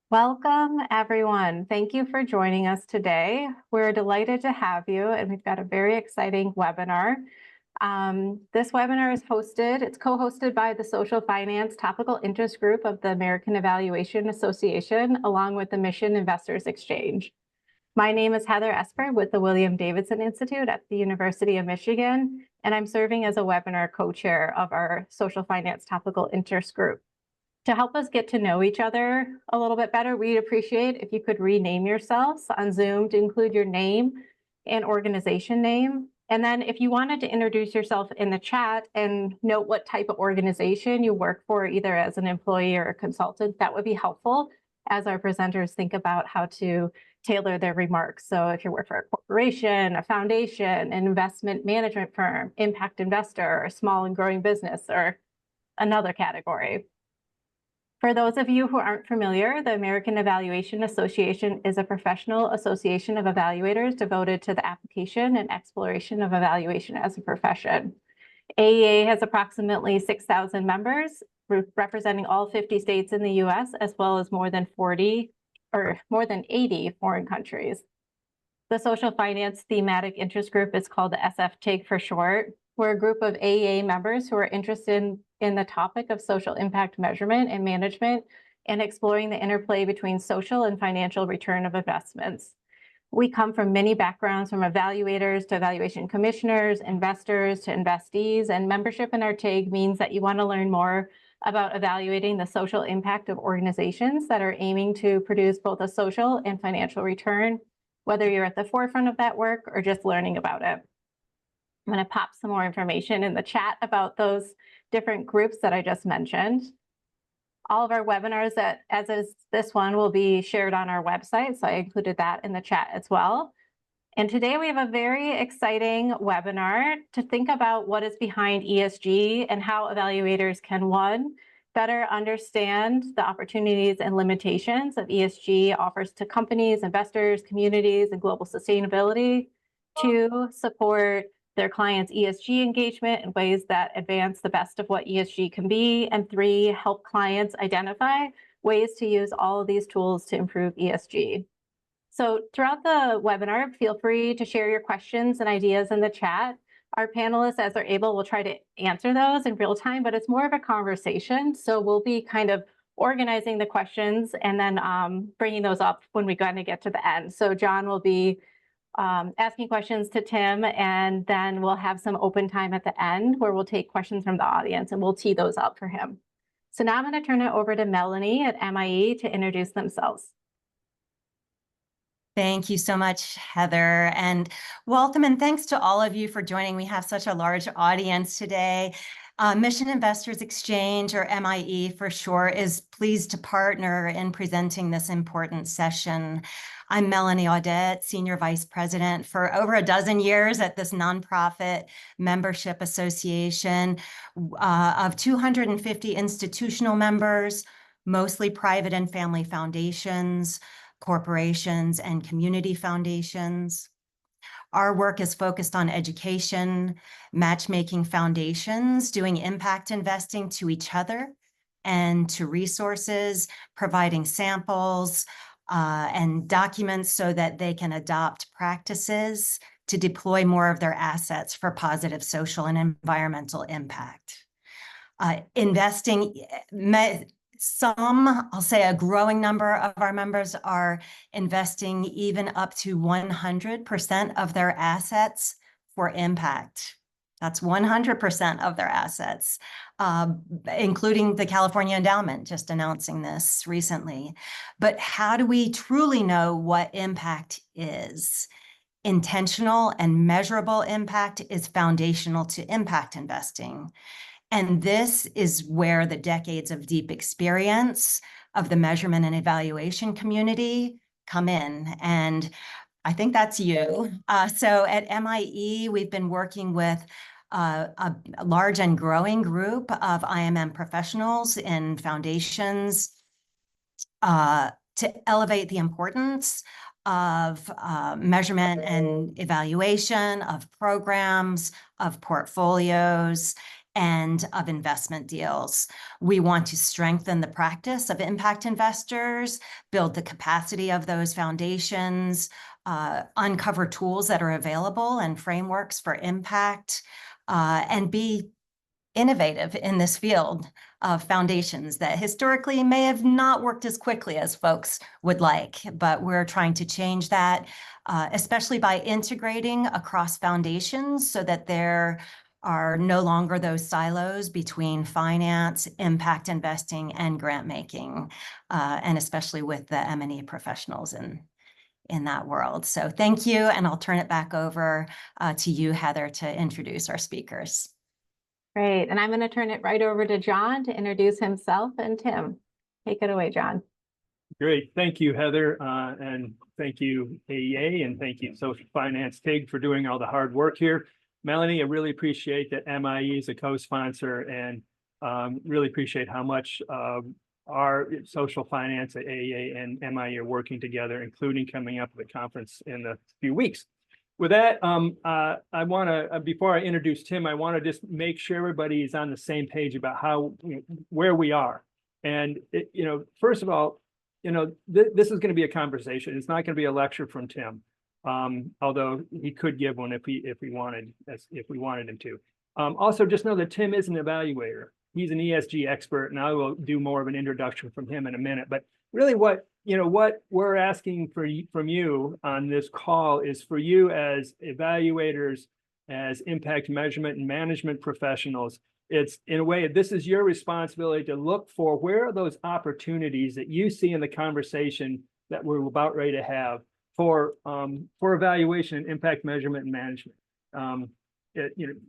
Welcome, everyone. Thank you for joining us today. We're delighted to have you, and we've got a very exciting webinar. This webinar is it's co-hosted by the Social Finance Topical Interest Group of the American Evaluation Association, along with the Mission Investors Exchange. My name is Heather Esper with the William Davidson Institute at the University of Michigan, and I'm serving as a webinar co-chair of our Social Finance Topical Interest Group. To help us get to know each other a little bit better, we'd appreciate if you could rename yourselves on Zoom to include your name and organization name. And then if you wanted to introduce yourself in the chat and note what type of organization you work for, either as an employee or a consultant, that would be helpful as our presenters think about how to tailor their remarks. So if you work for a corporation, a foundation, an investment management firm, impact investor, or small and growing business, or another category. For those of you who aren't familiar, the American Evaluation Association is a professional association of evaluators devoted to the application and exploration of evaluation as a profession. AEA has approximately 6,000 members, representing all 50 states in the US, as well as more than 80 foreign countries. The Social Finance Thematic Interest Group is called the SFTIG for short. We're a group of AEA members who are interested in the topic of social impact measurement and management and exploring the interplay between social and financial return of investments. We come from many backgrounds, from evaluators to evaluation commissioners, investors to investees, and membership in our TIG means that you want to learn more about evaluating the social impact of organizations that are aiming to produce both a social and financial return, whether you're at the forefront of that work or just learning about it. I'm going to pop some more information in the chat about those different groups that I just mentioned. All of our webinars, as is this one, will be shared on our website, so I included that in the chat as well. And today we have a very exciting webinar to think about what is behind ESG and how evaluators can, one, better understand the opportunities and limitations of ESG offers to companies, investors, communities, and global sustainability. Two, support their clients' ESG engagement in ways that advance the best of what ESG can be. And three, help clients identify ways to use all of these tools to improve ESG. So throughout the webinar, feel free to share your questions and ideas in the chat. Our panelists, as they're able, will try to answer those in real time, but it's more of a conversation. So we'll be kind of organizing the questions and then bringing those up when we kind of get to the end. So John will be asking questions to Tim, and then we'll have some open time at the end where we'll take questions from the audience and we'll tee those up for him. So now I'm going to turn it over to Melanie at MIE to introduce themselves. Thank you so much, Heather, and welcome and thanks to all of you for joining. We have such a large audience today. Mission Investors Exchange, or MIE for short, is pleased to partner in presenting this important session. I'm Melanie Audette, Senior Vice President for over a dozen years at this nonprofit membership association of 250 institutional members, mostly private and family foundations, corporations, and community foundations. Our work is focused on education, matchmaking foundations, doing impact investing to each other and to resources, providing samples, and documents so that they can adopt practices to deploy more of their assets for positive social and environmental impact. Investing, I'll say a growing number of our members are investing even up to 100% of their assets for impact. That's 100% of their assets, including the California Endowment just announcing this recently. But how do we truly know what impact is? Intentional and measurable impact is foundational to impact investing. And this is where the decades of deep experience of the measurement and evaluation community come in. And I think that's you. So at MIE, we've been working with a large and growing group of IMM professionals in foundations to elevate the importance of measurement and evaluation of programs, of portfolios, and of investment deals. We want to strengthen the practice of impact investors, build the capacity of those foundations, uncover tools that are available and frameworks for impact, and be innovative in this field of foundations that historically may have not worked as quickly as folks would like, but we're trying to change that, especially by integrating across foundations so that there are no longer those silos between finance, impact investing, and grant making, and especially with the M&E professionals in that world. So thank you, and I'll turn it back over to you, Heather, to introduce our speakers. Great. And I'm going to turn it right over to John to introduce himself and Tim. Take it away, John. Great. Thank you, Heather. And thank you, AEA, and thank you, Social Finance TIG, for doing all the hard work here. Melanie, I really appreciate that MIE is a co-sponsor, and really appreciate how much our social finance at AEA and MIE are working together, including coming up with a conference in a few weeks. With that, I want to, before I introduce Tim, I want to just make sure everybody is on the same page about how, where we are. And, first of all, this is going to be a conversation. It's not going to be a lecture from Tim, although he could give one if we wanted him to. Also, just know that Tim is an evaluator. He's an ESG expert, and I will do more of an introduction from him in a minute. But really, what we're asking from you on this call is for you as evaluators, as impact measurement and management professionals. It's, in a way, this is your responsibility to look for where are those opportunities that you see in the conversation that we're about ready to have for evaluation and impact measurement and management.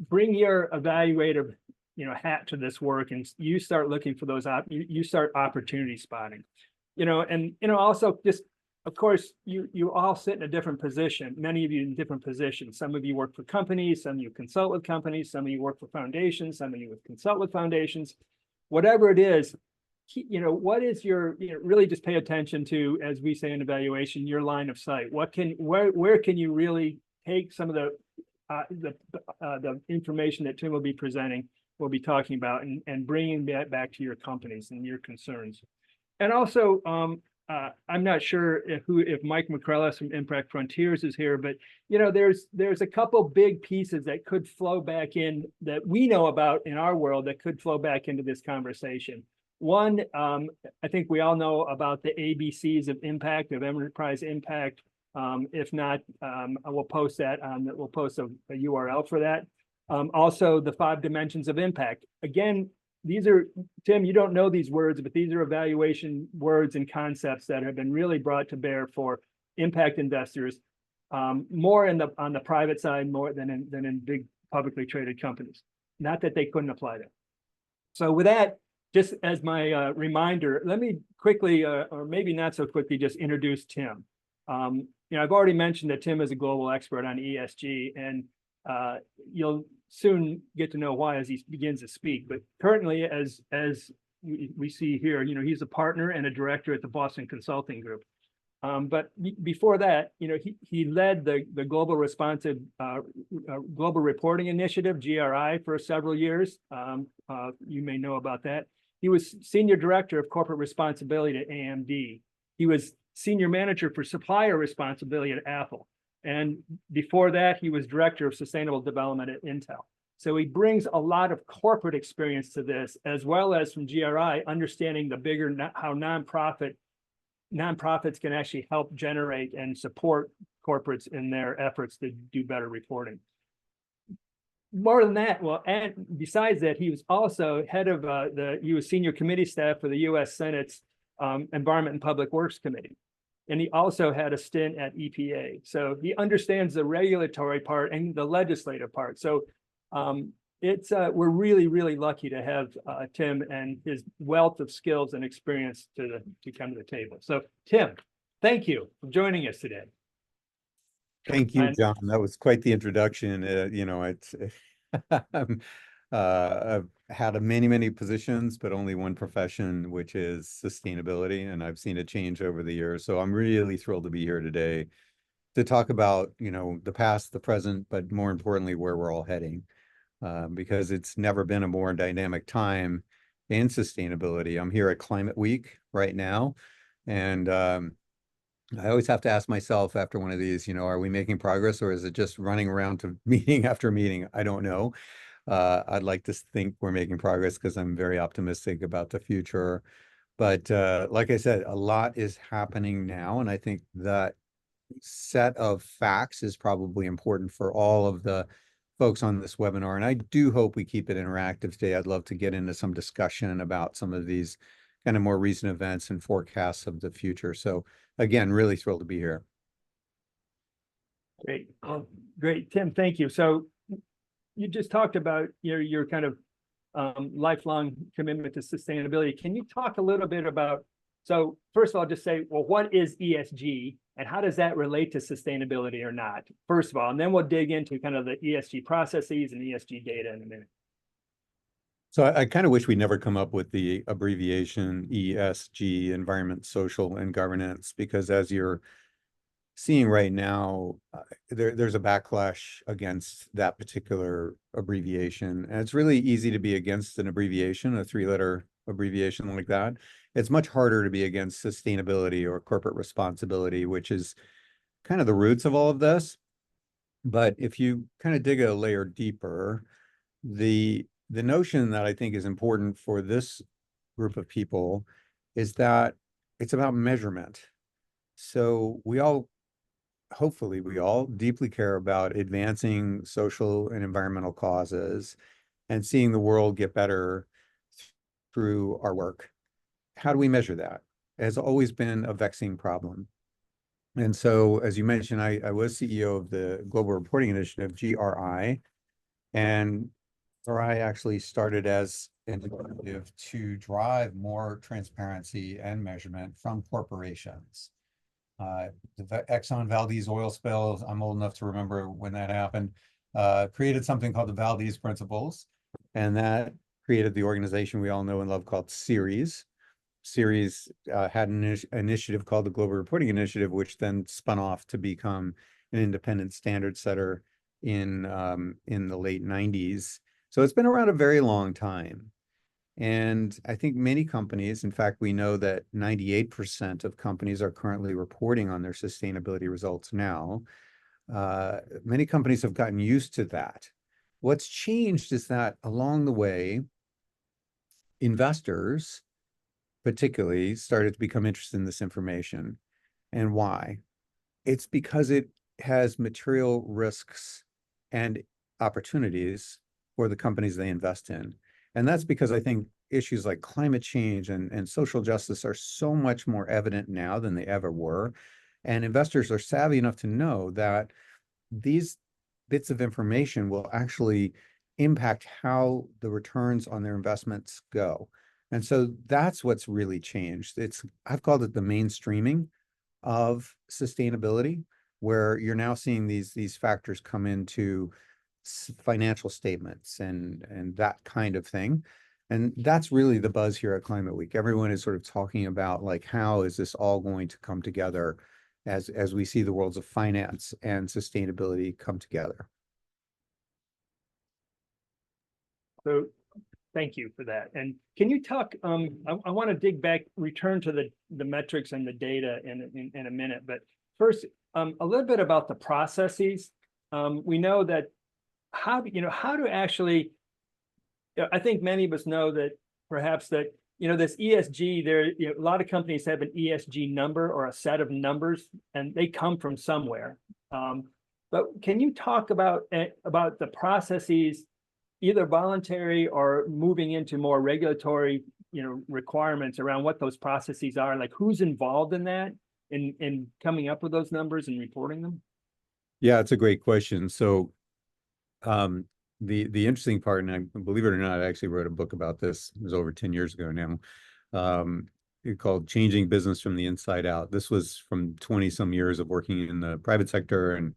Bring your evaluative hat to this work, and you start looking for those you start opportunity spotting. Also, just, of course, you all sit in a different position, many of you in different positions. Some of you work for companies, some of you consult with companies, some of you work for foundations, some of you consult with foundations. Whatever it is, what is your, really just pay attention to, as we say in evaluation, your line of sight. Where can you really take some of the information that Tim will be presenting, we'll be talking about, and bringing that back to your companies and your concerns. And also, I'm not sure if Mike McCrellis from Impact Frontiers is here, but there's a couple big pieces that could flow back in that we know about in our world that could flow back into this conversation. One, I think we all know about the ABCs of impact, of enterprise impact. If not, I will post that we'll post a URL for that. Also, the 5 dimensions of impact. Again, these are, Tim, you don't know these words, but these are evaluation words and concepts that have been really brought to bear for impact investors, more on the private side, more than in big publicly traded companies. Not that they couldn't apply that. So with that, just as my reminder, let me quickly, or maybe not so quickly, just introduce Tim. I've already mentioned that Tim is a global expert on ESG, and you'll soon get to know why as he begins to speak. But currently, as we see here, he's a partner and a director at the Boston Consulting Group. But before that, he led the Global Responsive Global Reporting Initiative, GRI, for several years. You may know about that. He was senior director of corporate responsibility at AMD. He was senior manager for supplier responsibility at Apple. And before that, he was director of sustainable development at Intel. So he brings a lot of corporate experience to this, as well as from GRI, understanding the bigger, how nonprofits can actually help generate and support corporates in their efforts to do better reporting. More than that, well, and besides that, he was also head of he was senior committee staff for the U.S. Senate's Environment and Public Works Committee. And he also had a stint at EPA. So he understands the regulatory part and the legislative part. So we're really, really lucky to have Tim and his wealth of skills and experience to come to the table. So Tim, thank you for joining us today. Thank you, John. That was quite the introduction. I've had many positions, but only one profession, which is sustainability, and I've seen it change over the years. So I'm really thrilled to be here today to talk about, the past, the present, but more importantly, where we're all heading. because it's never been a more dynamic time in sustainability. I'm here at Climate Week right now, and I always have to ask myself after one of these, are we making progress, or is it just running around to meeting after meeting? I don't know. I'd like to think we're making progress because I'm very optimistic about the future. But like I said, a lot is happening now, and I think that set of facts is probably important for all of the folks on this webinar. And I do hope we keep it interactive today. I'd love to get into some discussion about some of these kind of more recent events and forecasts of the future. So again, really thrilled to be here. Great. Great, Tim, thank you. So you just talked about your kind of lifelong commitment to sustainability. Can you talk a little bit about, so first of all, just say, well, what is ESG and how does that relate to sustainability or not? First of all, and then we'll dig into kind of the ESG processes and ESG data in a minute. So I kind of wish we never come up with the abbreviation ESG, environment, social, and governance, because as you're seeing right now, there's a backlash against that particular abbreviation. And it's really easy to be against an abbreviation, a 3-letter abbreviation like that. It's much harder to be against sustainability or corporate responsibility, which is kind of the roots of all of this. But if you kind of dig a layer deeper, the notion that I think is important for this group of people is that it's about measurement. So hopefully we all deeply care about advancing social and environmental causes and seeing the world get better through our work. How do we measure that? It has always been a vexing problem. And so, as you mentioned, I was CEO of the Global Reporting Initiative, GRI, and GRI actually started as an initiative to drive more transparency and measurement from corporations. The Exxon Valdez oil spills, I'm old enough to remember when that happened, created something called the Valdez Principles, and that created the organization we all know and love called CERES. CERES had an initiative called the Global Reporting Initiative, which then spun off to become an independent standard setter in the late 90s. So it's been around a very long time. And I think many companies, in fact, we know that 98% of companies are currently reporting on their sustainability results now. Many companies have gotten used to that. What's changed is that along the way, investors particularly started to become interested in this information. And why? It's because it has material risks and opportunities for the companies they invest in. And that's because I think issues like climate change and social justice are so much more evident now than they ever were. And investors are savvy enough to know that these bits of information will actually impact how the returns on their investments go. And so that's what's really changed. I've called it the mainstreaming of sustainability, where you're now seeing these factors come into financial statements and that kind of thing. And that's really the buzz here at Climate Week. Everyone is sort of talking about like, how is this all going to come together as we see the worlds of finance and sustainability come together. So thank you for that. And can you talk, I want to dig back, return to the metrics and the data in a minute, but first, a little bit about the processes. We know that how to actually, I think many of us know that perhaps that, this ESG, a lot of companies have an ESG number or a set of numbers, and they come from somewhere. But can you talk about the processes, either voluntary or moving into more regulatory, requirements around what those processes are, like who's involved in that, in coming up with those numbers and reporting them? Yeah, it's a great question. So the interesting part, and I believe it or not, I actually wrote a book about this. It was over 10 years ago now. Called Changing Business from the Inside Out. This was from 20 some years of working in the private sector, and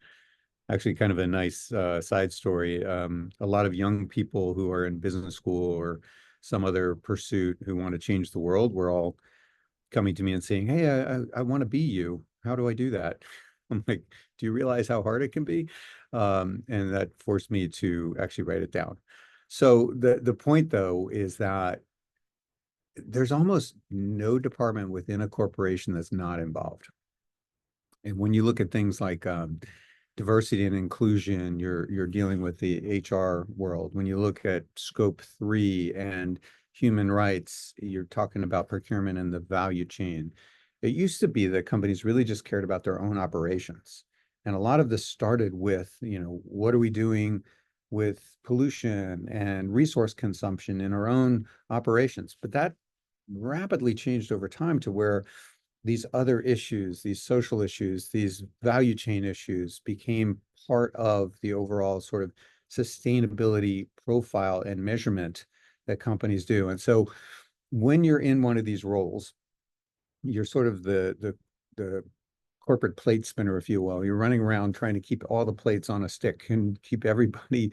actually kind of a nice side story. A lot of young people who are in business school or some other pursuit who want to change the world were all coming to me and saying, hey, I want to be you. How do I do that? I'm like, do you realize how hard it can be? And that forced me to actually write it down. So the point though is that there's almost no department within a corporation that's not involved. And when you look at things like diversity and inclusion, you're dealing with the HR world. When you look at scope 3 and human rights, you're talking about procurement and the value chain. It used to be that companies really just cared about their own operations. And a lot of this started with, what are we doing with pollution and resource consumption in our own operations? But that rapidly changed over time to where these other issues, these social issues, these value chain issues became part of the overall sort of sustainability profile and measurement that companies do. And so when you're in one of these roles, you're sort of the corporate plate spinner, if you will. You're running around trying to keep all the plates on a stick and keep everybody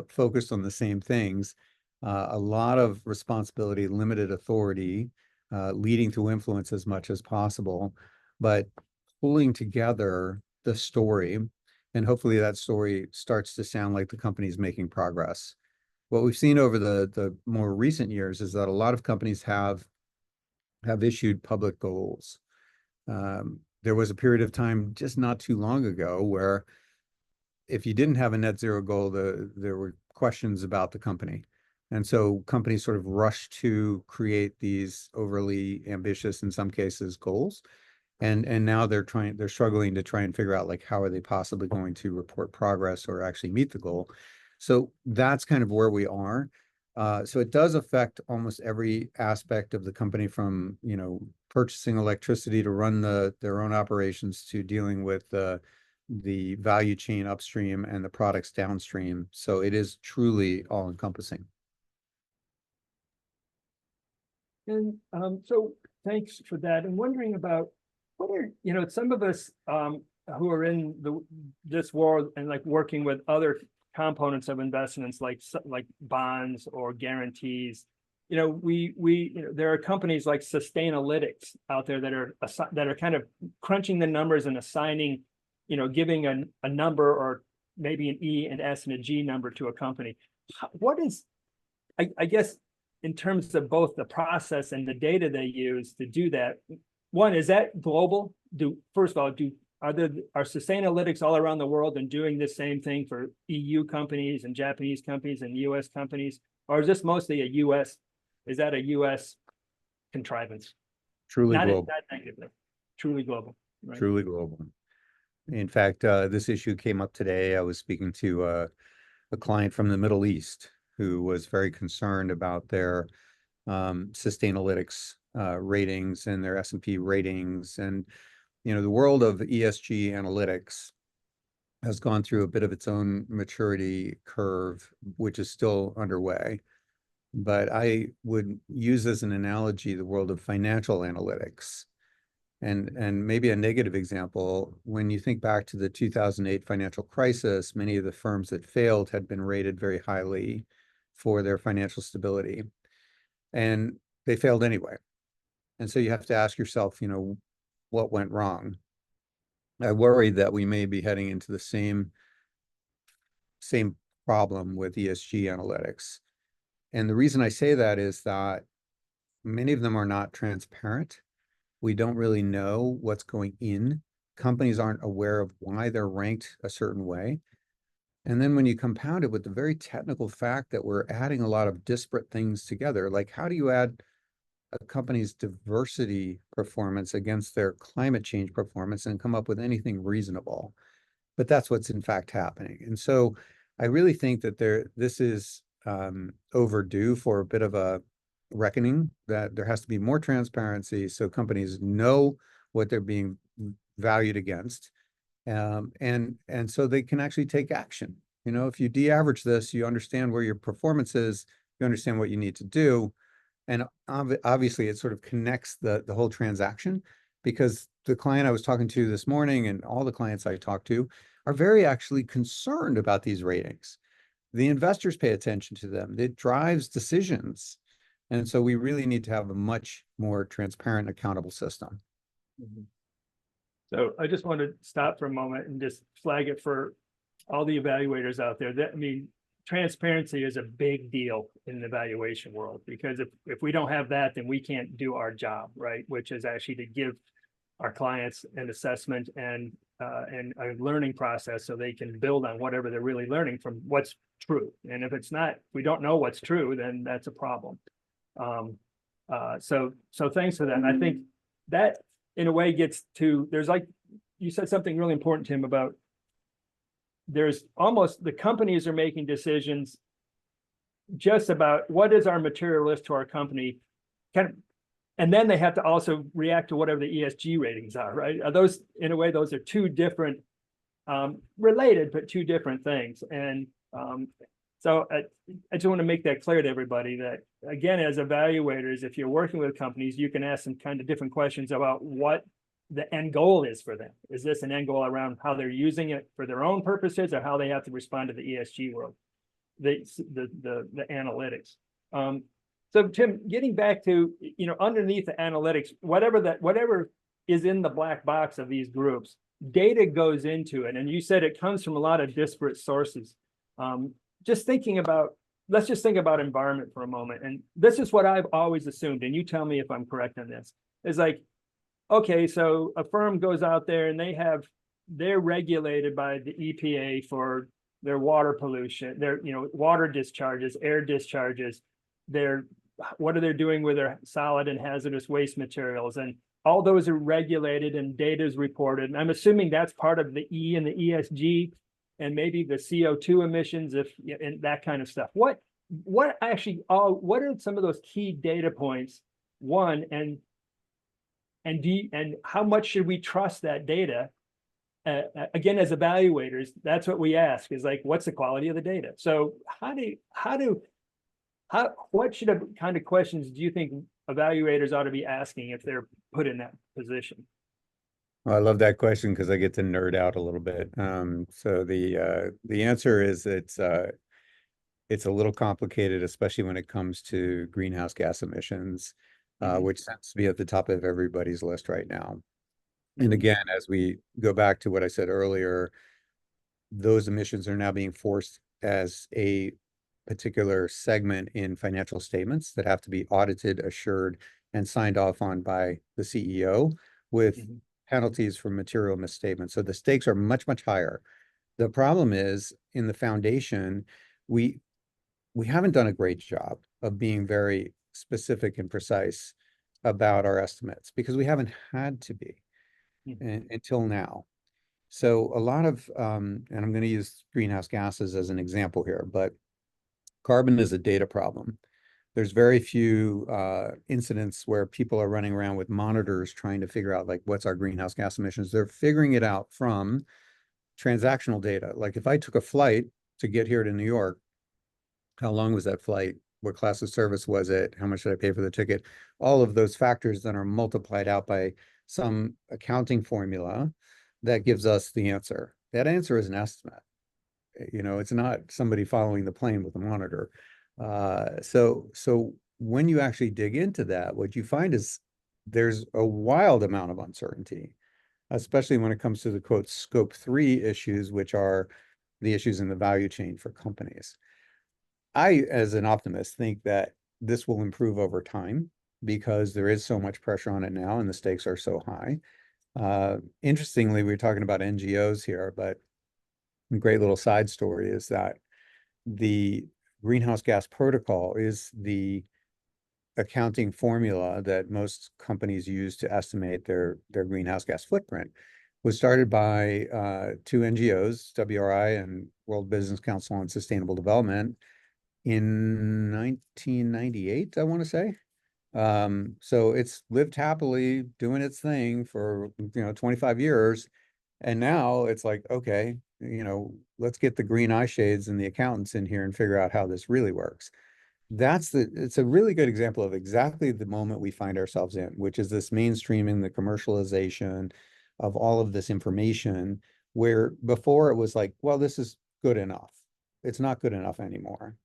focused on the same things. A lot of responsibility, limited authority, leading to influence as much as possible, but pulling together the story, and hopefully that story starts to sound like the company's making progress. What we've seen over the more recent years is that a lot of companies have issued public goals. There was a period of time just not too long ago where if you didn't have a net zero goal, there were questions about the company. And so companies sort of rush to create these overly ambitious, in some cases, goals. And now they're struggling to try and figure out like how are they possibly going to report progress or actually meet the goal. So that's kind of where we are. So it does affect almost every aspect of the company, from purchasing electricity to run their own operations to dealing with the value chain upstream and the products downstream. So it is truly all encompassing. And so thanks for that. I'm wondering about what are, some of us who are in this world and like working with other components of investments like bonds or guarantees. There are companies like Sustainalytics out there that are kind of crunching the numbers and assigning, giving a number or maybe an E, an S, and a G number to a company. What is, I guess, in terms of both the process and the data they use to do that? One, is that global? First of all, are Sustainalytics all around the world and doing the same thing for EU companies and Japanese companies and US companies? Or is this mostly is that a US contrivance? Truly global. Not negatively. Truly global. Right? Truly global. In fact, this issue came up today. I was speaking to a client from the Middle East who was very concerned about their Sustainalytics ratings and their S&P ratings. And the world of ESG analytics has gone through a bit of its own maturity curve, which is still underway. But I would use as an analogy the world of financial analytics. And maybe a negative example, when you think back to the 2008 financial crisis, many of the firms that failed had been rated very highly for their financial stability, and they failed anyway. And so you have to ask yourself, what went wrong? I worry that we may be heading into the same problem with ESG analytics. And the reason I say that is that many of them are not transparent. We don't really know what's going in. Companies aren't aware of why they're ranked a certain way. And then when you compound it with the very technical fact that we're adding a lot of disparate things together, like how do you add a company's diversity performance against their climate change performance and come up with anything reasonable? But that's what's in fact happening. And so I really think that this is overdue for a bit of a reckoning, that there has to be more transparency so companies know what they're being valued against. And so they can actually take action. If you de-average this, you understand where your performance is, you understand what you need to do. And obviously it sort of connects the whole transaction, because the client I was talking to this morning and all the clients I talk to are very actually concerned about these ratings. The investors pay attention to them. It drives decisions. And so we really need to have a much more transparent, accountable system. Mm-hmm. So I just want to stop for a moment and just flag it for all the evaluators out there, that, I mean, transparency is a big deal in the evaluation world, because if we don't have that, then we can't do our job, right? Which is actually to give our clients an assessment and a learning process so they can build on whatever they're really learning from what's true. And if it's not, we don't know what's true, then that's a problem. So thanks for that. And I think that in a way gets to, there's like, you said something really important, Tim, about there's almost, the companies are making decisions just about what is our material list to our company, kind of, and then they have to also react to whatever the ESG ratings are, right? Are those, in a way, those are two different, related, but two different things. And so I just want to make that clear to everybody that, again, as evaluators, if you're working with companies, you can ask some kind of different questions about what the end goal is for them. Is this an end goal around how they're using it for their own purposes, or how they have to respond to the ESG world, the analytics? So Tim, getting back to, underneath the analytics, whatever is in the black box of these groups, data goes into it. And you said it comes from a lot of disparate sources. Just thinking about, let's just think about environment for a moment. And this is what I've always assumed, and you tell me if I'm correct on this, is like, okay, so a firm goes out there and they're regulated by the EPA for their water pollution, their, water discharges, air discharges, what are they doing with their solid and hazardous waste materials, and all those are regulated and data is reported. And I'm assuming that's part of the E and the ESG, and maybe the CO2 emissions, and that kind of stuff. What are some of those key data points? One, and how much should we trust that data? Again, as evaluators, that's what we ask, is like, what's the quality of the data? So what kind of questions do you think evaluators ought to be asking if they're put in that position? Well, I love that question because I get to nerd out a little bit. So the answer is it's a little complicated, especially when it comes to greenhouse gas emissions, which seems to be at the top of everybody's list right now. And again, as we go back to what I said earlier, those emissions are now being forced as a particular segment in financial statements that have to be audited, assured, and signed off on by the CEO with penalties for material misstatements. So the stakes are much, much higher. The problem is, in the foundation, we haven't done a great job of being very specific and precise about our estimates, because we haven't had to be until now. So a lot of, and I'm going to use greenhouse gases as an example here, but carbon is a data problem. There's very few incidents where people are running around with monitors trying to figure out, like, what's our greenhouse gas emissions. They're figuring it out from transactional data. Like, if I took a flight to get here to New York, how long was that flight? What class of service was it? How much did I pay for the ticket? All of those factors then are multiplied out by some accounting formula that gives us the answer. That answer is an estimate. It's not somebody following the plane with a monitor. So when you actually dig into that, what you find is there's a wild amount of uncertainty, especially when it comes to the quote scope 3 issues, which are the issues in the value chain for companies. I, as an optimist, think that this will improve over time because there is so much pressure on it now and the stakes are so high. Interestingly, we're talking about NGOs here, but a great little side story is that the greenhouse gas protocol is the accounting formula that most companies use to estimate their greenhouse gas footprint. Was started by two NGOs, WRI and World Business Council on Sustainable Development, in 1998, I want to say. So it's lived happily doing its thing for 25 years. And now it's like, okay, let's get the green eye shades and the accountants in here and figure out how this really works. It's a really good example of exactly the moment we find ourselves in, which is this mainstreaming, the commercialization of all of this information, where before it was like, well, this is good enough. It's not good enough anymore.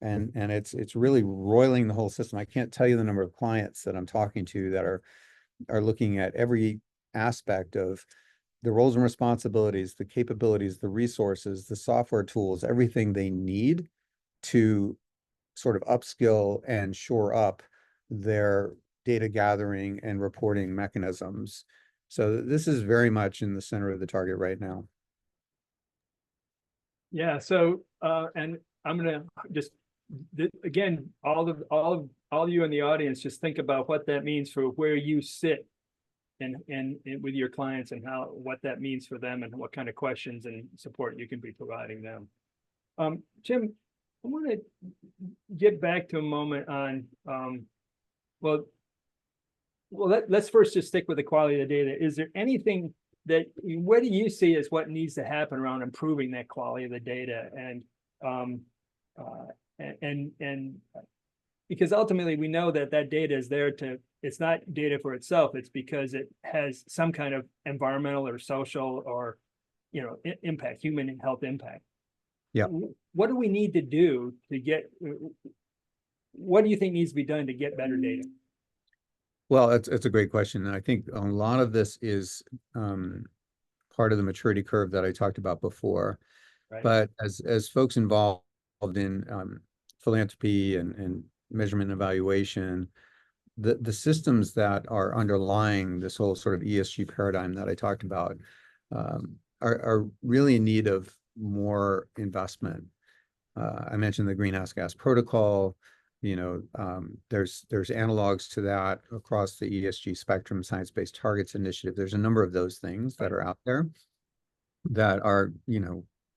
And it's really roiling the whole system. I can't tell you the number of clients that I'm talking to that are looking at every aspect of the roles and responsibilities, the capabilities, the resources, the software tools, everything they need to sort of upskill and shore up their data gathering and reporting mechanisms. So this is very much in the center of the target right now. Yeah, so and I'm gonna just again, all of you in the audience, just think about what that means for where you sit and with your clients, and what that means for them, and what kind of questions and support you can be providing them. Jim, I want to get back to a moment on let's first just stick with the quality of the data. Is there anything that, what do you see as what needs to happen around improving that quality of the data? And because ultimately we know that data is there it's not data for itself, it's because it has some kind of environmental or social or, impact, human health impact. Yeah. What do we need to do to get, what do you think needs to be done to get better data? Well, it's a great question. And I think a lot of this is part of the maturity curve that I talked about before. Right. But as folks involved in philanthropy and measurement and evaluation, the systems that are underlying this whole sort of ESG paradigm that I talked about are really in need of more investment. I mentioned the greenhouse gas protocol. There's analogs to that across the ESG spectrum, science-based targets initiative. There's a number of those things that are out there that are,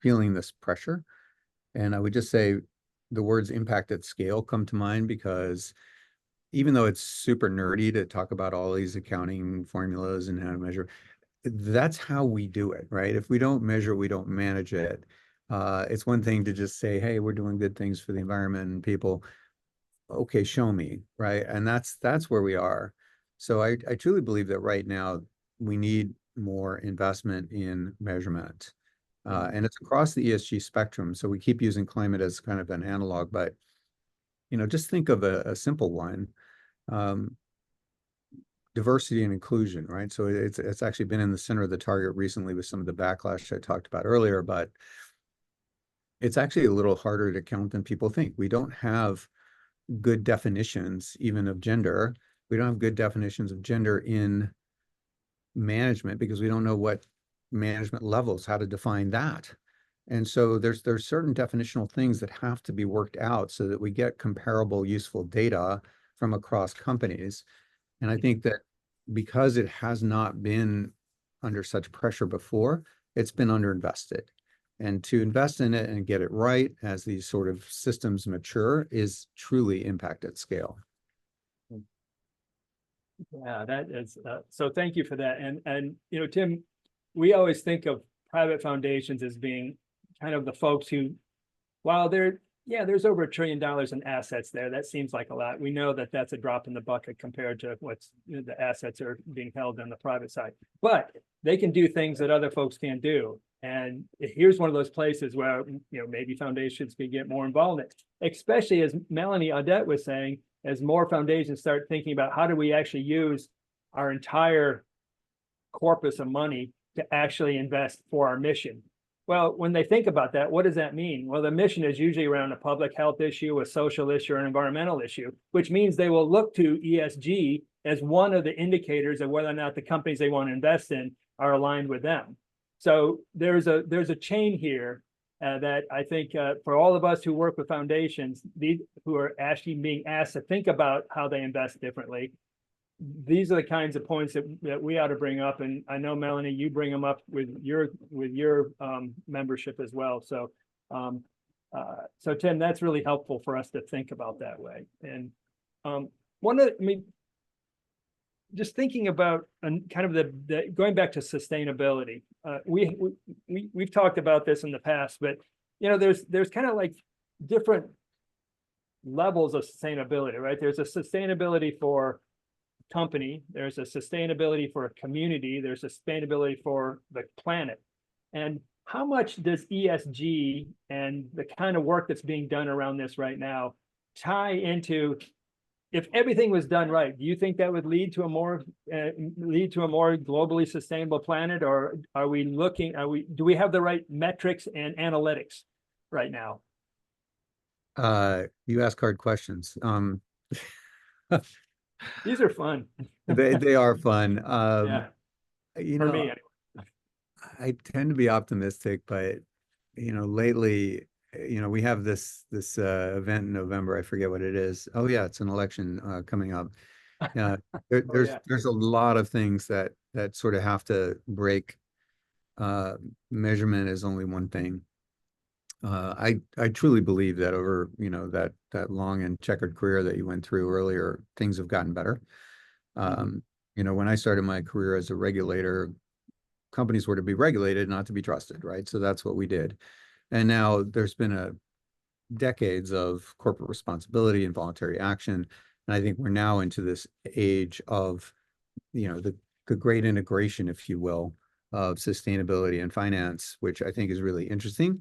feeling this pressure. And I would just say the words impact at scale come to mind, because even though it's super nerdy to talk about all these accounting formulas and how to measure, that's how we do it, right? If we don't measure, we don't manage it. It's one thing to just say, hey, we're doing good things for the environment and people. Okay, show me, right? And that's where we are. So I truly believe that right now we need more investment in measurement. And it's across the ESG spectrum. So we keep using climate as kind of an analog, but just think of a simple one. Diversity and inclusion, right? So it's actually been in the center of the target recently with some of the backlash I talked about earlier, but it's actually a little harder to count than people think. We don't have good definitions even of gender. We don't have good definitions of gender in management because we don't know what management levels, how to define that. And so there's certain definitional things that have to be worked out so that we get comparable, useful data from across companies. And I think that because it has not been under such pressure before, it's been underinvested. And to invest in it and get it right as these sort of systems mature is truly impact at scale. Yeah, that is, so thank you for that. And Tim, we always think of private foundations as being kind of the folks who, while there's over $1 trillion in assets there. That seems like a lot. We know that that's a drop in the bucket compared to what's the assets are being held on the private side, but they can do things that other folks can't do. And here's one of those places where, maybe foundations can get more involved in it, especially as Melanie Audette was saying, as more foundations start thinking about how do we actually use our entire corpus of money to actually invest for our mission. Well, when they think about that, what does that mean? Well, the mission is usually around a public health issue, a social issue, or an environmental issue, which means they will look to ESG as one of the indicators of whether or not the companies they want to invest in are aligned with them. So there's a chain here that I think for all of us who work with foundations, these who are actually being asked to think about how they invest differently, these are the kinds of points that we ought to bring up. And I know, Melanie, you bring them up with your membership as well. So so Tim, that's really helpful for us to think about that way. And just thinking about kind of the going back to sustainability, we've talked about this in the past, but there's kind of like different levels of sustainability, right? There's a sustainability for company, there's a sustainability for a community, there's a sustainability for the planet. And how much does ESG and the kind of work that's being done around this right now tie into if everything was done right, do you think that would lead to a more globally sustainable planet, or are we do we have the right metrics and analytics right now? You ask hard questions. These are fun. They are fun. Yeah, You for know, me anyway. I tend to be optimistic, but lately, we have this event in November. I forget what it is. Oh yeah, it's an election coming up. Yeah, Yeah. there's a lot of things that sort of have to break. Measurement is only one thing. I truly believe that over, that long and checkered career that you went through earlier, things have gotten better. When I started my career as a regulator, companies were to be regulated, not to be trusted, right? So that's what we did. And now there's been decades of corporate responsibility and voluntary action. And I think we're now into this age of, the great integration, if you will, of sustainability and finance, which I think is really interesting.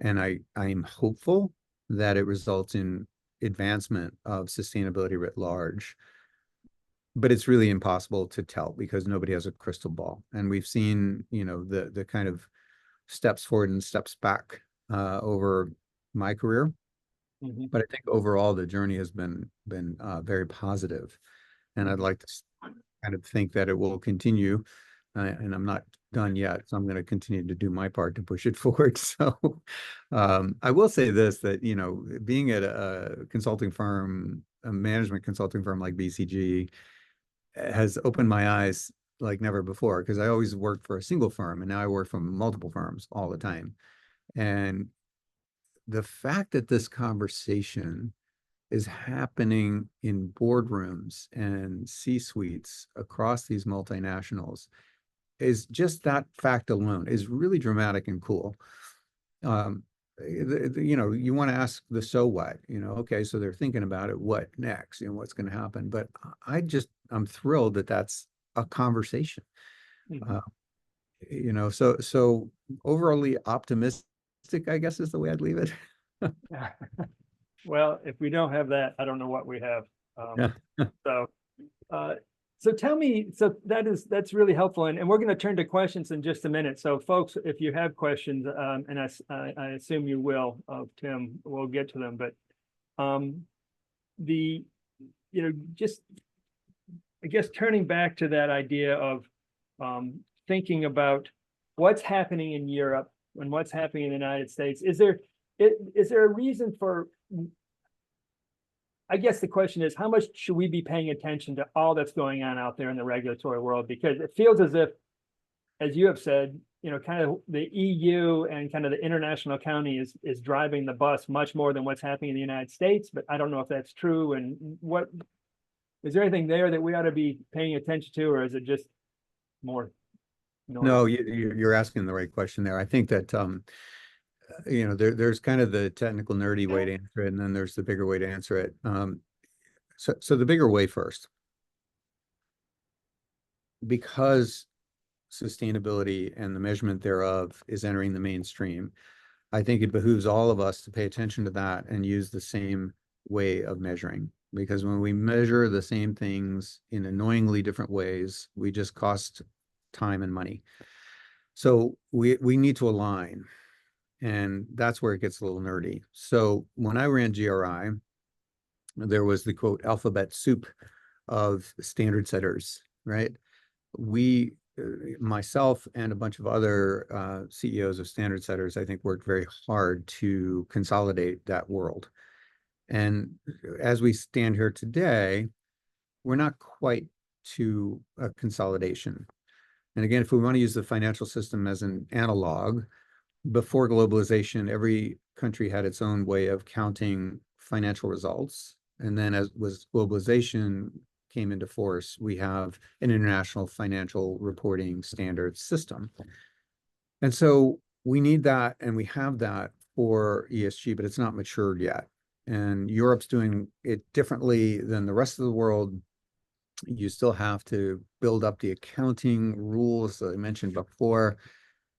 And I'm hopeful that it results in advancement of sustainability writ large. But it's really impossible to tell because nobody has a crystal ball. And we've seen, the kind of steps forward and steps back over my career. But I think overall the journey has been very positive. And I'd like to kind of think that it will continue. And I'm not done yet, so I'm going to continue to do my part to push it forward. So I will say this, that, being at a consulting firm, a management consulting firm like BCG, has opened my eyes like never before, because I always worked for a single firm and now I work for multiple firms all the time. And the fact that this conversation is happening in boardrooms and C-suites across these multinationals is just, that fact alone is really dramatic and cool. You want to ask the so what, okay, so they're thinking about it, what next, what's going to happen. But I'm thrilled that that's a conversation. So overly optimistic, I guess, is the way I'd leave it. Well, if we don't have that, I don't know what we have. Yeah. So tell me, so that's really helpful, and we're going to turn to questions in just a minute. So folks, if you have questions, and I assume you will, of Tim, we'll get to them. But just, I guess, turning back to that idea of thinking about what's happening in Europe and what's happening in the United States. Is there a reason for, I guess the question is, how much should we be paying attention to all that's going on out there in the regulatory world? Because it feels as if, as you have said, kind of the EU and kind of the international accounting is driving the bus much more than what's happening in the United States. But I don't know if that's true. And what is there anything there that we ought to be paying attention to, or is it just more noise? No, you're asking the right question there. I think that there's kind of the technical nerdy way to answer it, and then there's the bigger way to answer it. So the bigger way first, because sustainability and the measurement thereof is entering the mainstream, I think it behooves all of us to pay attention to that and use the same way of measuring. Because when we measure the same things in annoyingly different ways, we just cost time and money. So we need to align. And that's where it gets a little nerdy. So when I ran GRI, there was the quote alphabet soup of standard setters, right? Myself and a bunch of other CEOs of standard setters, I think, worked very hard to consolidate that world. And as we stand here today, we're not quite to a consolidation. And again, if we want to use the financial system as an analog, before globalization, every country had its own way of counting financial results. And then as globalization came into force, we have an international financial reporting standards system. And so we need that, and we have that for ESG, but it's not matured yet. And Europe's doing it differently than the rest of the world. You still have to build up the accounting rules that I mentioned before.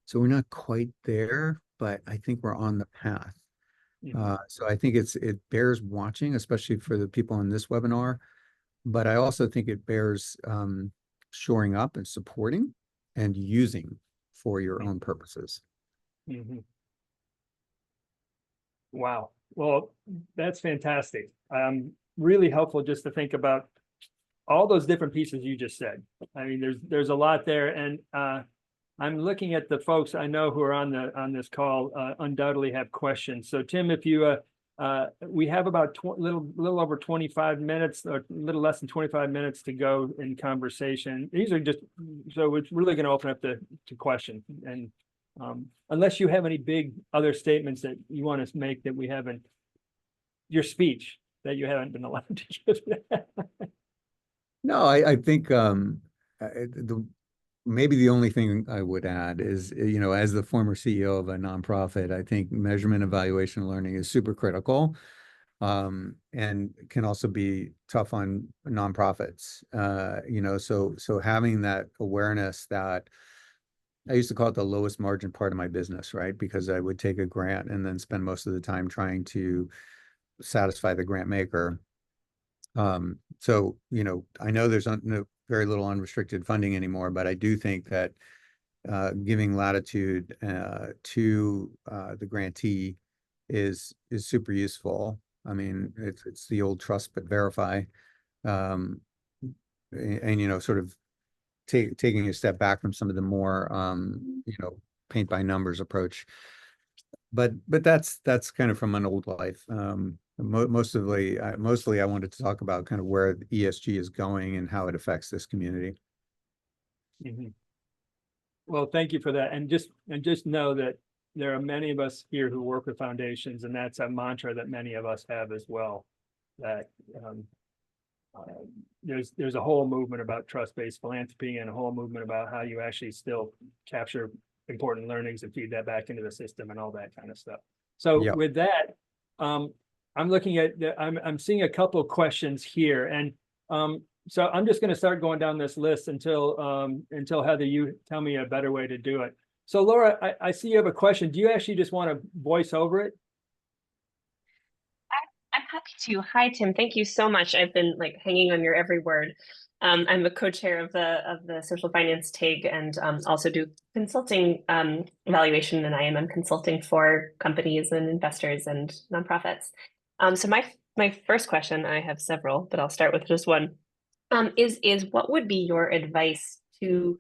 So we're not quite there, but I think we're on the path. Mhm. So I think it bears watching, especially for the people on this webinar. But I also think it bears shoring up and supporting and using for your own purposes. Mhm. Wow. Well, that's fantastic. Really helpful just to think about all those different pieces you just said. I mean, there's a lot there, and I'm looking at the folks I know who are on this call undoubtedly have questions. So Tim, if you we have about little over 25 minutes, or a little less than 25 minutes to go in conversation. These are just, so it's really going to open up to questions. And unless you have any big other statements that you want to make that we haven't, your speech that you haven't been allowed to give. No, I think maybe the only thing I would add is, as the former CEO of a nonprofit, I think measurement, evaluation, and learning is super critical, and can also be tough on nonprofits. So having that awareness that I used to call it the lowest margin part of my business, right? Because I would take a grant and then spend most of the time trying to satisfy the grant maker. So, I know there's very little unrestricted funding anymore, but I do think that giving latitude to the grantee is super useful. I mean, it's the old trust but verify, um, and sort of taking a step back from some of the more paint by numbers approach. But that's kind of from an old life. Mostly I wanted to talk about kind of where the ESG is going and how it affects this community. Mhm. Well, thank you for that. And just know that there are many of us here who work with foundations, and that's a mantra that many of us have as well. That uh, there's a whole movement about trust-based philanthropy, and a whole movement about how you actually still capture important learnings and feed that back into the system and all that kind of stuff. So Yeah. with that, I'm looking at I'm seeing a couple of questions here, and so I'm just going to start going down this list until Heather, you tell me a better way to do it. So Laura, I see you have a question. Do you actually just want to voice over it? I'm happy to. Hi, Tim. Thank you so much. I've been like hanging on your every word. I'm the co-chair of the social finance TIG, and also do consulting evaluation and IMM consulting for companies and investors and nonprofits. So my first question, I have several, but I'll start with just one. Is what would be your advice to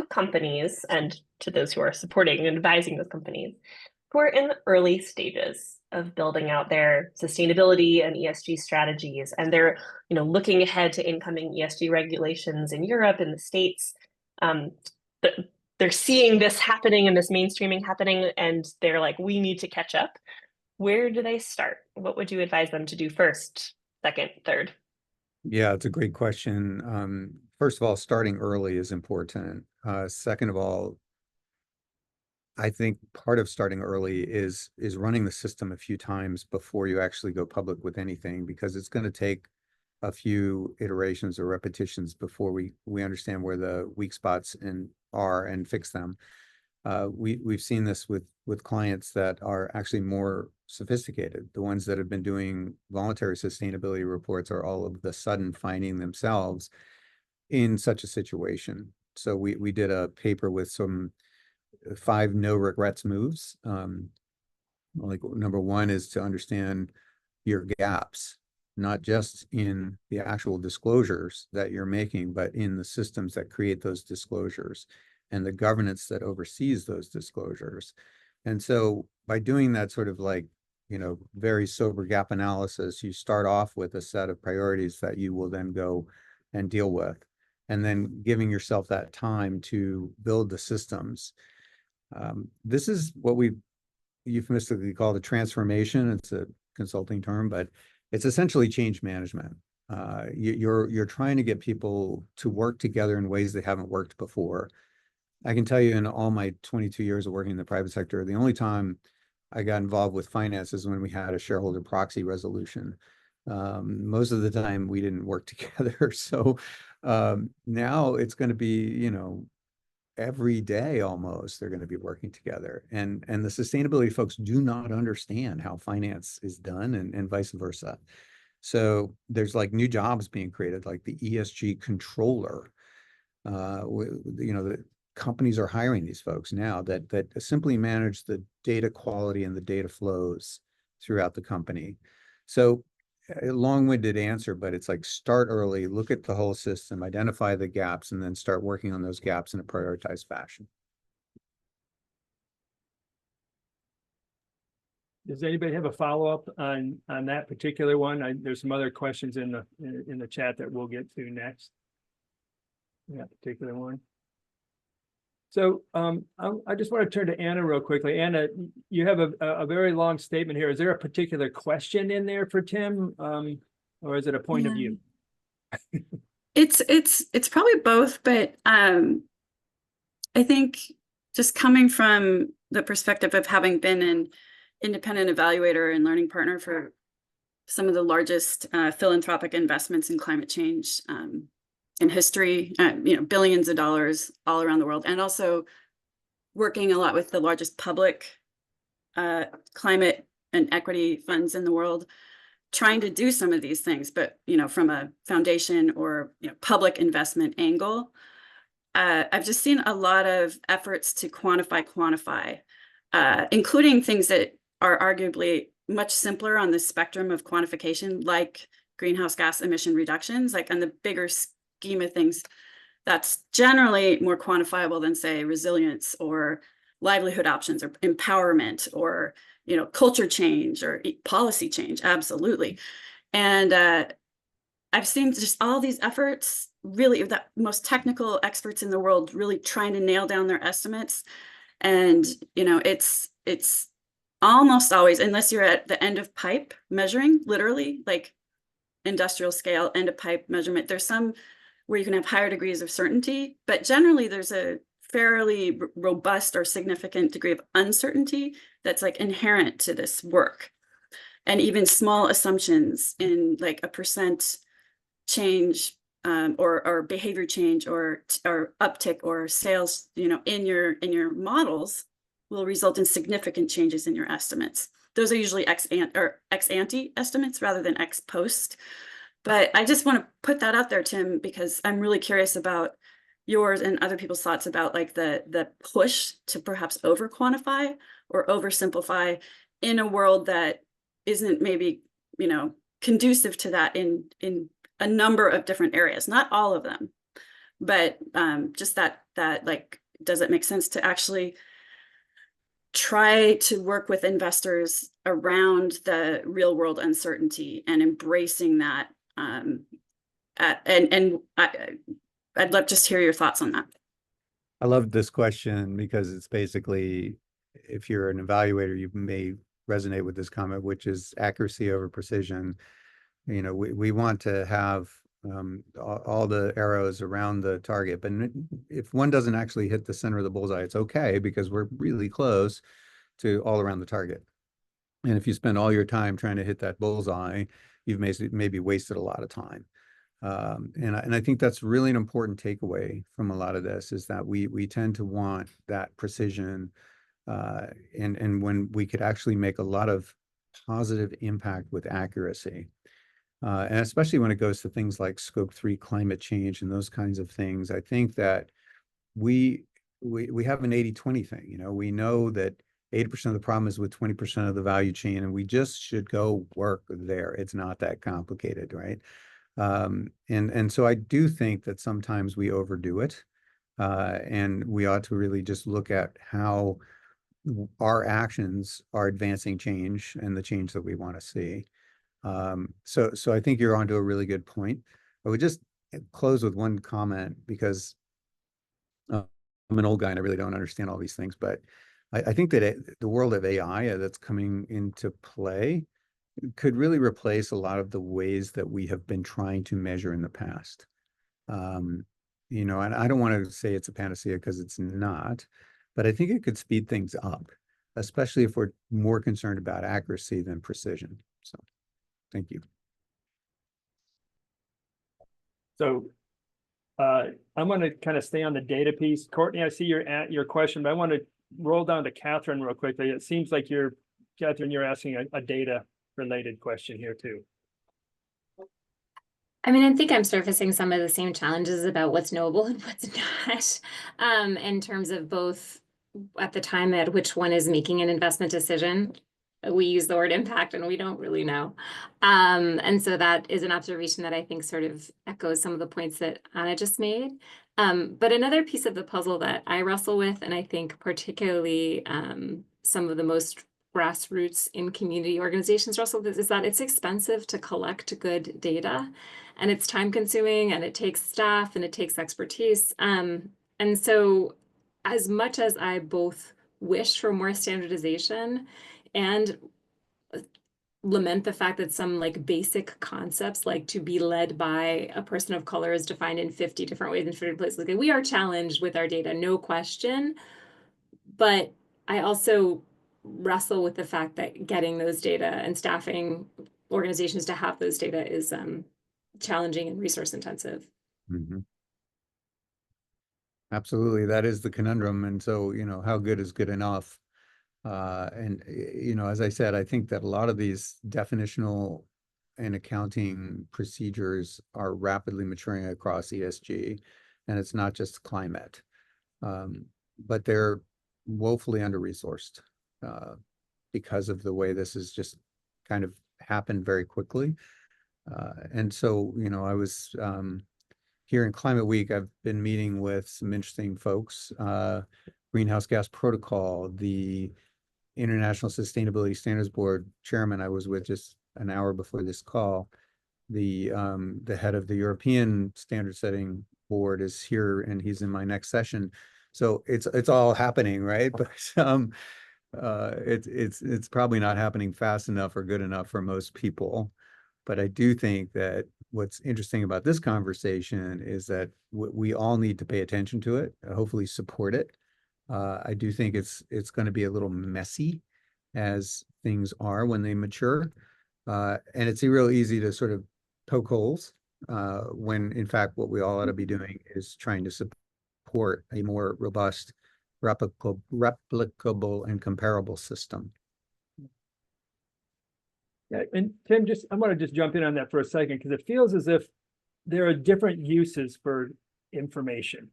companies and to those who are supporting and advising those companies who are in the early stages of building out their sustainability and ESG strategies, and they're looking ahead to incoming ESG regulations in Europe and the States. Um, they're seeing this happening and this mainstreaming happening, and they're like, we need to catch up. Where do they start? What would you advise them to do first, second, third? Yeah, it's a great question. First of all, starting early is important. Second of all, I think part of starting early is running the system a few times before you actually go public with anything, because it's going to take a few iterations or repetitions before we understand where the weak spots are and fix them. We've seen this with clients that are actually more sophisticated. The ones that have been doing voluntary sustainability reports are all of the sudden finding themselves in such a situation. So we did a paper with some 5 no regrets moves. Like number one is to understand your gaps, not just in the actual disclosures that you're making, but in the systems that create those disclosures and the governance that oversees those disclosures. And so by doing that sort of like, very sober gap analysis, you start off with a set of priorities that you will then go and deal with, and then giving yourself that time to build the systems. This is what we euphemistically call the transformation. It's a consulting term, but it's essentially change management. You're trying to get people to work together in ways they haven't worked before. I can tell you, in all my 22 years of working in the private sector, the only time I got involved with finance is when we had a shareholder proxy resolution. Most of the time we didn't work together. So now it's going to be, every day almost they're going to be working together. And the sustainability folks do not understand how finance is done and vice versa. So there's like new jobs being created, like the ESG controller. The companies are hiring these folks now that simply manage the data quality and the data flows throughout the company. So a long-winded answer, but it's like start early, look at the whole system, identify the gaps, and then start working on those gaps in a prioritized fashion. Does anybody have a follow-up on that particular one? There's some other questions in the chat that we'll get to next. That particular one. So I just want to turn to Anna real quickly. Anna, you have a very long statement here. Is there a particular question in there for Tim, or is it a point of view? It's probably both, but I think just coming from the perspective of having been an independent evaluator and learning partner for some of the largest philanthropic investments in climate change in history, billions of dollars all around the world, and also working a lot with the largest public climate and equity funds in the world, trying to do some of these things, but from a foundation or public investment angle. I've just seen a lot of efforts to quantify, including things that are arguably much simpler on the spectrum of quantification, like greenhouse gas emission reductions, like on the bigger scheme of things, that's generally more quantifiable than, say, resilience or livelihood options or empowerment or culture change or policy change. Absolutely. And I've seen just all these efforts, really, the most technical experts in the world really trying to nail down their estimates. And it's almost always, unless you're at the end of pipe measuring, literally, like industrial scale end of pipe measurement, there's some where you can have higher degrees of certainty, but generally there's a fairly robust or significant degree of uncertainty that's like inherent to this work. And even small assumptions in like a percent change or behavior change or uptick or sales, in your models will result in significant changes in your estimates. Those are usually ex ante estimates rather than ex post. But I just want to put that out there, Tim, because I'm really curious about yours and other people's thoughts about like the push to perhaps over quantify or oversimplify in a world that isn't maybe conducive to that in a number of different areas, not all of them, but just that like, does it make sense to actually try to work with investors around the real world uncertainty and embracing that? I'd love just to hear your thoughts on that. I love this question because it's basically, if you're an evaluator, you may resonate with this comment, which is accuracy over precision. We want to have all the arrows around the target, but if one doesn't actually hit the center of the bullseye, it's okay because we're really close to all around the target. And if you spend all your time trying to hit that bullseye, you've maybe wasted a lot of time. And I think that's really an important takeaway from a lot of this, is that we tend to want that precision, and when we could actually make a lot of positive impact with accuracy. And especially when it goes to things like scope 3 climate change and those kinds of things, I think that we have an 80-20 thing. We know that 80% of the problem is with 20% of the value chain, and we just should go work there. It's not that complicated, right? And so I do think that sometimes we overdo it, and we ought to really just look at how our actions are advancing change and the change that we want to see. So I think you're onto a really good point. I would just close with one comment, because I'm an old guy and I really don't understand all these things, but I think that the world of AI that's coming into play could really replace a lot of the ways that we have been trying to measure in the past. And I don't want to say it's a panacea, because it's not, but I think it could speed things up, especially if we're more concerned about accuracy than precision. So thank you. So I'm going to kind of stay on the data piece. Courtney, I see your question, but I want to roll down to Catherine real quickly. It seems like Catherine, you're asking a data related question here too. I mean, I think I'm surfacing some of the same challenges about what's knowable and what's not, in terms of both at the time at which one is making an investment decision. We use the word impact and we don't really know. And so that is an observation that I think sort of echoes some of the points that Anna just made. But another piece of the puzzle that I wrestle with, and I think particularly some of the most grassroots in community organizations wrestle with, is that it's expensive to collect good data, and it's time consuming, and it takes staff, and it takes expertise. And so as much as I both wish for more standardization and lament the fact that some like basic concepts, like to be led by a person of color, is defined in 50 different ways in 50 places. Like, we are challenged with our data, no question. But I also wrestle with the fact that getting those data and staffing organizations to have those data is challenging and resource intensive. Mm-hmm. Absolutely, that is the conundrum. And so, how good is good enough? And as I said, I think that a lot of these definitional and accounting procedures are rapidly maturing across ESG, and it's not just climate, but they're woefully under-resourced because of the way this has just kind of happened very quickly. And so, I was here in Climate Week, I've been meeting with some interesting folks, Greenhouse Gas Protocol, the International Sustainability Standards Board chairman I was with just an hour before this call. The head of the European Standard Setting Board is here, and he's in my next session. So it's all happening, right? But it's probably not happening fast enough or good enough for most people. But I do think that what's interesting about this conversation is that we all need to pay attention to it, hopefully support it. I do think it's going to be a little messy, as things are when they mature. And it's real easy to sort of poke holes when in fact what we all ought to be doing is trying to support a more robust, replicable and comparable system. Yeah, and Tim, I want to just jump in on that for a second, because it feels as if there are different uses for information.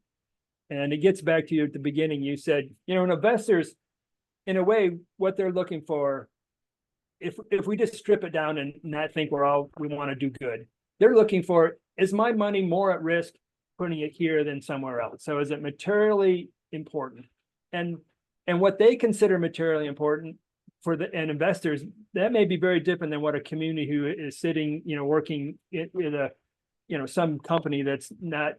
And it gets back to you at the beginning. You said, investors, in a way, what they're looking for, if we just strip it down and not think we want to do good, they're looking for, is my money more at risk putting it here than somewhere else? So is it materially important? And what they consider materially important for and investors, that may be very different than what a community who is sitting, working with a, some company that's not,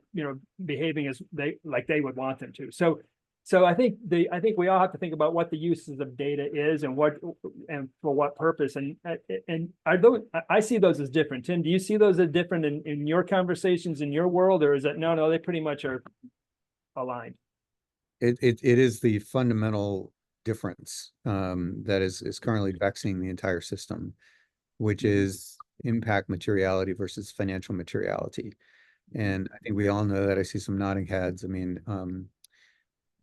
behaving as they would want them to. So I think we all have to think about what the uses of data is and for what purpose. And I see those as different. Tim, do you see those as different in your conversations in your world, or is it no, they pretty much are aligned? It is the fundamental difference that is currently vexing the entire system, which is impact materiality versus financial materiality. And I think we all know that. I see some nodding heads. I mean,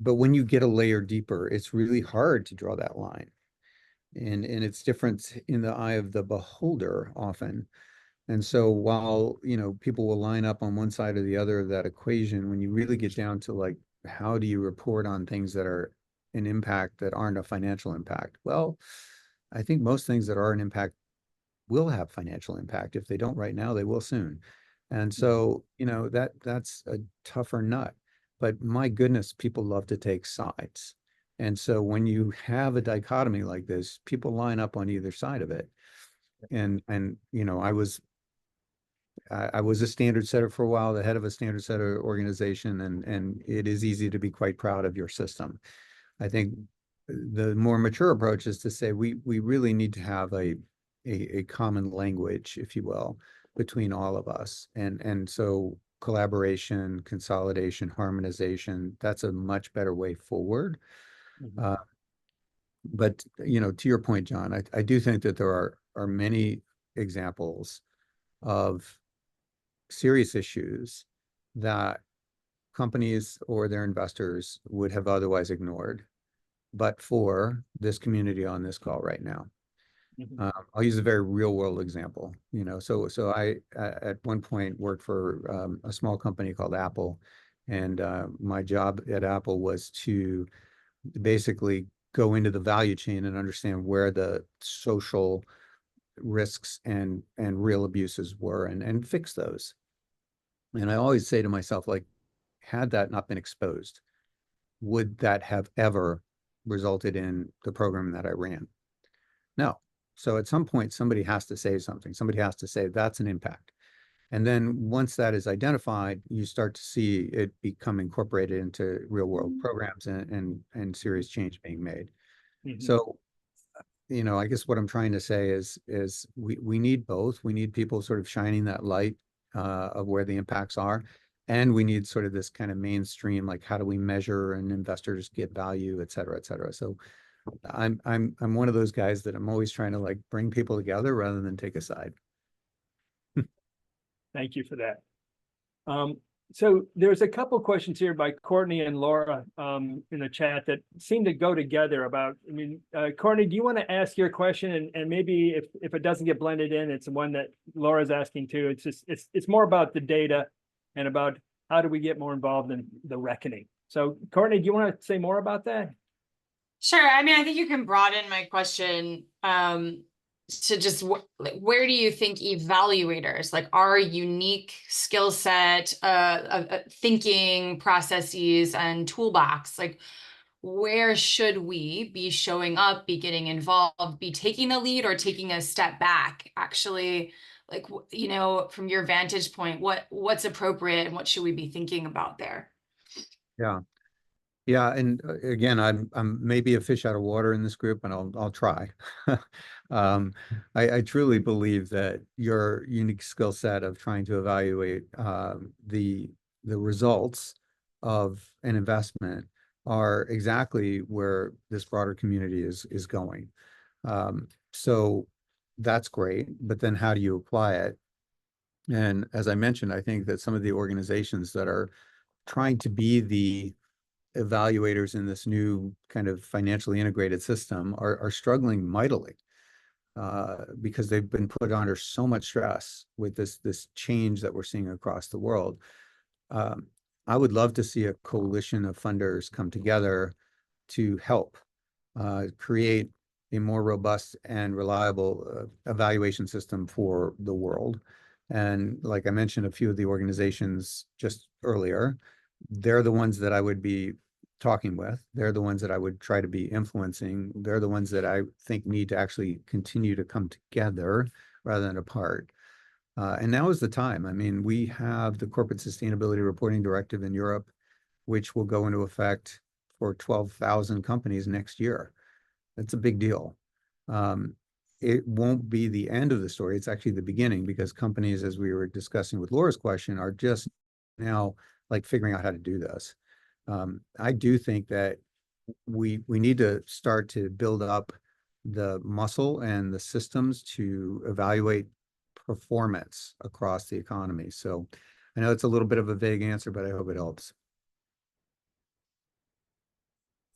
but when you get a layer deeper, it's really hard to draw that line. And it's different in the eye of the beholder often. And so while, people will line up on one side or the other of that equation, when you really get down to like, how do you report on things that are an impact that aren't a financial impact? Well, I think most things that are an impact will have financial impact. If they don't right now, they will soon. And so, that's a tougher nut. But my goodness, people love to take sides. And so when you have a dichotomy like this, people line up on either side of it. And I was a standard setter for a while, the head of a standard setter organization, and it is easy to be quite proud of your system. I think the more mature approach is to say we really need to have a common language, if you will, between all of us. And so collaboration, consolidation, harmonization, that's a much better way forward. Mm-hmm. But, to your point, John, I do think that there are many examples of serious issues that companies or their investors would have otherwise ignored, but for this community on this call right now. Mhm. I'll use a very real world example. So I at one point worked for a small company called Apple, and my job at Apple was to basically go into the value chain and understand where the social risks and real abuses were, and fix those. And I always say to myself, like, had that not been exposed, would that have ever resulted in the program that I ran? No. So at some point, somebody has to say something. Somebody has to say that's an impact. And then once that is identified, you start to see it become incorporated into real world programs and serious change being made. Mhm. So, I guess what I'm trying to say is we need both. We need people sort of shining that light of where the impacts are. And we need sort of this kind of mainstream, like how do we measure and investors get value, et cetera, et cetera. So I'm one of those guys that I'm always trying to like bring people together rather than take a side. Thank you for that. So there's a couple questions here by Courtney and Laura in the chat that seem to go together about, Courtney, do you want to ask your question? And maybe if it doesn't get blended in, it's the one that Laura's asking too. It's more about the data and about how do we get more involved in the reckoning. So Courtney, do you want to say more about that? Sure. I mean, I think you can broaden my question to just where do you think evaluators, like our unique skill set, thinking processes and toolbox, like where should we be showing up, be getting involved, be taking the lead, or taking a step back? Actually, like, from your vantage point, what's appropriate and what should we be thinking about there? Yeah. Yeah, and again, I'm maybe a fish out of water in this group, and I'll try. I truly believe that your unique skill set of trying to evaluate the results of an investment are exactly where this broader community is going. So that's great, but then how do you apply it? And as I mentioned, I think that some of the organizations that are trying to be the evaluators in this new kind of financially integrated system are struggling mightily because they've been put under so much stress with this change that we're seeing across the world. I would love to see a coalition of funders come together to help create a more robust and reliable evaluation system for the world. And like I mentioned, a few of the organizations just earlier, they're the ones that I would be talking with. They're the ones that I would try to be influencing. They're the ones that I think need to actually continue to come together rather than apart. And now is the time. I mean, we have the Corporate Sustainability Reporting Directive in Europe, which will go into effect for 12,000 companies next year. That's a big deal. It won't be the end of the story. It's actually the beginning, because companies, as we were discussing with Laura's question, are just now like figuring out how to do this. I do think that we need to start to build up the muscle and the systems to evaluate performance across the economy. So I know it's a little bit of a vague answer, but I hope it helps.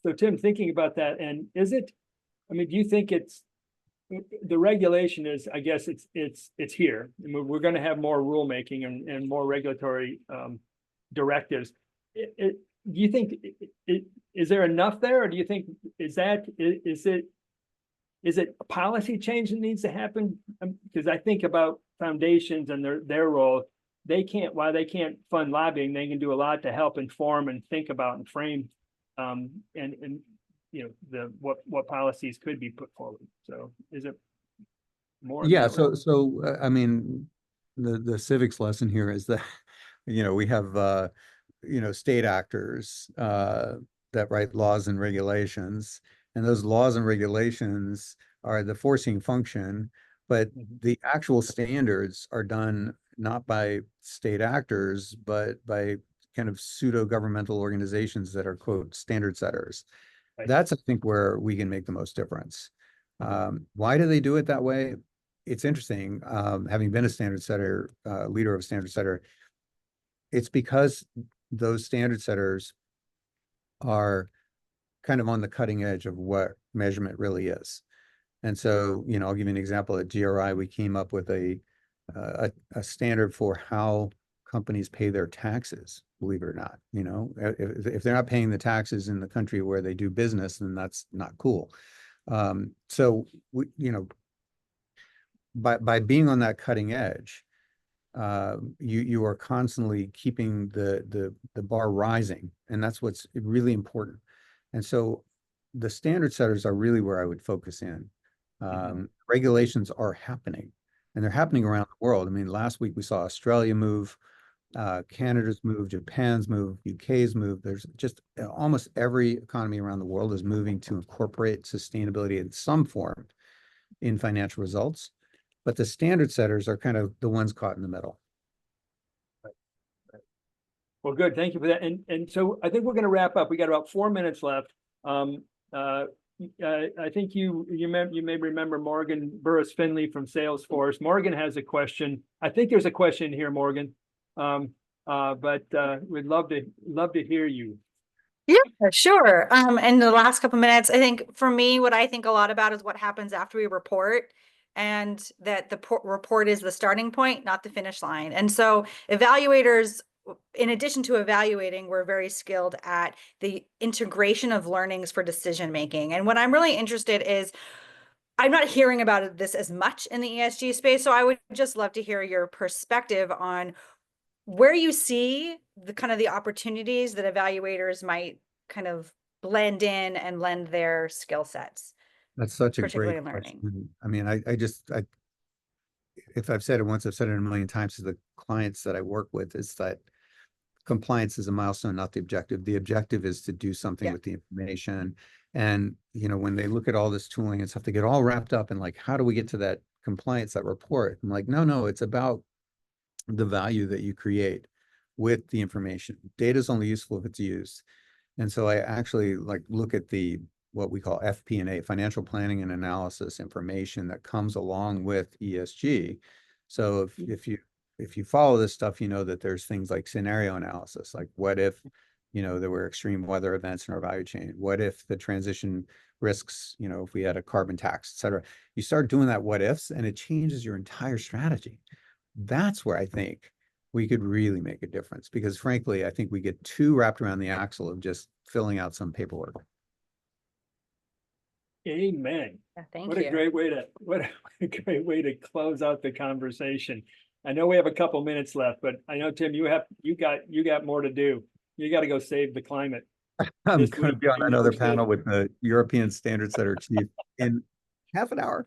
So Tim, thinking about that, and do you think the regulation is, I guess it's here. I mean, we're going to have more rulemaking and more regulatory directives. Do you think is there enough there, or do you think is it a policy change that needs to happen? Because I think about foundations and their role. While they can't fund lobbying, they can do a lot to help inform and think about and frame what policies could be put forward. So is it more? Yeah. So I mean, the civics lesson here is that we have state actors that write laws and regulations, and those laws and regulations are the forcing function, but the actual standards are done not by state actors, but by kind of pseudo-governmental organizations that are, quote, standard setters. Right. That's, I think, where we can make the most difference. Why do they do it that way? It's interesting, having been a standard setter, leader of a standard setter, it's because those standard setters are kind of on the cutting edge of what measurement really is. And so, I'll give you an example. At GRI, we came up with a standard for how companies pay their taxes, believe it or not. If they're not paying the taxes in the country where they do business, then that's not cool. So we, by being on that cutting edge, you are constantly keeping the bar rising, and that's what's really important. And so the standard setters are really where I would focus in. Regulations are happening, and they're happening around the world. I mean, last week we saw Australia move, Canada's move, Japan's move, UK's move. There's just almost every economy around the world is moving to incorporate sustainability in some form in financial results. But the standard setters are kind of the ones caught in the middle. Well, good. Thank you for that. And so I think we're going to wrap up. We got about 4 minutes left. I think you may remember Morgan Burris Finley from Salesforce. Morgan has a question. I think there's a question here, Morgan. But we'd love to hear you. Yeah, sure. In the last couple minutes, I think for me, what I think a lot about is what happens after we report, and that the report is the starting point, not the finish line. And so evaluators, in addition to evaluating, we're very skilled at the integration of learnings for decision making. And what I'm really interested is, I'm not hearing about this as much in the ESG space, so I would just love to hear your perspective on where you see the kind of the opportunities that evaluators might kind of blend in and lend their skill sets. That's such a Particularly great in learning. question. I mean, if I've said it once, I've said it a million times to the clients that I work with, is that compliance is a milestone, not the objective. The objective is to do something with the information. And, when they look at all this tooling and stuff, they get all wrapped up in like, how do we get to that compliance, that report? I'm like, no, it's about the value that you create with the information. Data is only useful if it's used. And so I actually look at what we call FP&A, financial planning and analysis information that comes along with ESG. So if you follow this stuff, that there's things like scenario analysis, like what if, there were extreme weather events in our value chain? What if the transition risks, if we had a carbon tax, et cetera? You start doing that what ifs, and it changes your entire strategy. That's where I think we could really make a difference, because frankly, I think we get too wrapped around the axle of just filling out some paperwork. Amen. Yeah, thank What you. a great way to close out the conversation. I know we have a couple minutes left, but I know, Tim, you got more to do. You got to go save the climate. I'm going to be on another panel with the European Standard Setter Chief in half an hour.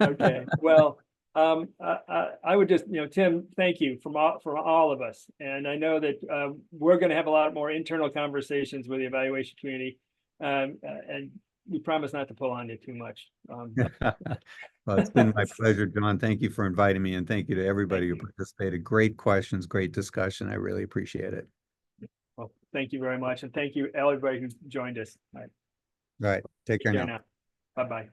Okay. Well, I would just, Tim, thank you from all of us. And I know that we're going to have a lot more internal conversations with the evaluation community. And we promise not to pull on you too much. Well, it's been my pleasure, John. Thank you for inviting me, and thank you to everybody who participated. Great questions, great discussion. I really appreciate it. Well, thank you very much. And thank you, everybody who joined us. All right. Take care now. Bye-bye.